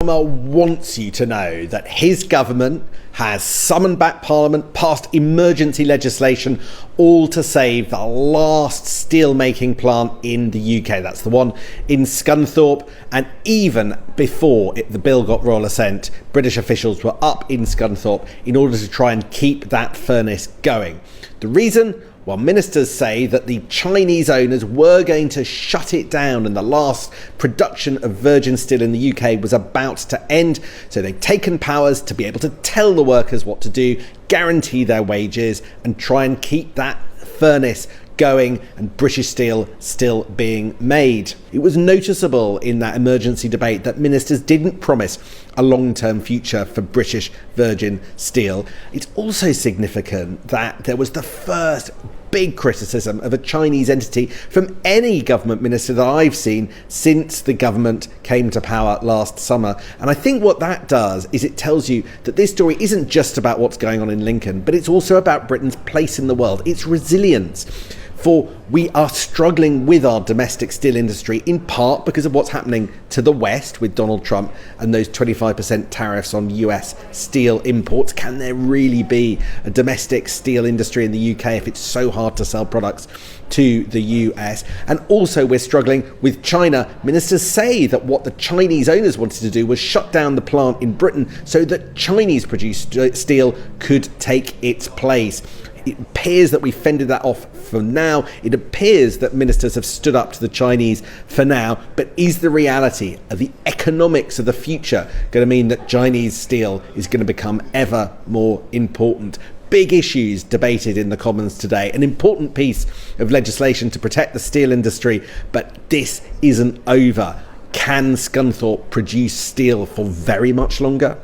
Starmer wants you to know that his government has summoned back Parliament, passed emergency legislation, all to save the last steel-making plant in the UK. That's the one in Scunthorpe. And even before the bill got royal assent, British officials were up in Scunthorpe in order to try and keep that furnace going. The reason? Well, ministers say that the Chinese owners were going to shut it down and the last production of virgin steel in the UK was about to end. So they've taken powers to be able to tell the workers what to do, guarantee their wages and try and keep that furnace going and British steel still being made. It was noticeable in that emergency debate that ministers didn't promise a long-term future for British virgin steel. It's also significant that there was the first big criticism of a Chinese entity from any government minister that I've seen since the government came to power last summer. And I think what that does is it tells you that this story isn't just about what's going on in Lincoln, but it's also about Britain's place in the world, its resilience. For we are struggling with our domestic steel industry in part because of what's happening to the West with Donald Trump and those 25% tariffs on US steel imports. Can there really be a domestic steel industry in the UK if it's so hard to sell products to the US? And also we're struggling with China. Ministers say that what the Chinese owners wanted to do was shut down the plant in Britain so that Chinese produced steel could take its place. It appears that we fended that off for now. It appears that ministers have stood up to the Chinese for now. But is the reality of the economics of the future going to mean that Chinese steel is going to become ever more important? Big issues debated in the Commons today. An important piece of legislation to protect the steel industry. But this isn't over. Can Scunthorpe produce steel for very much longer?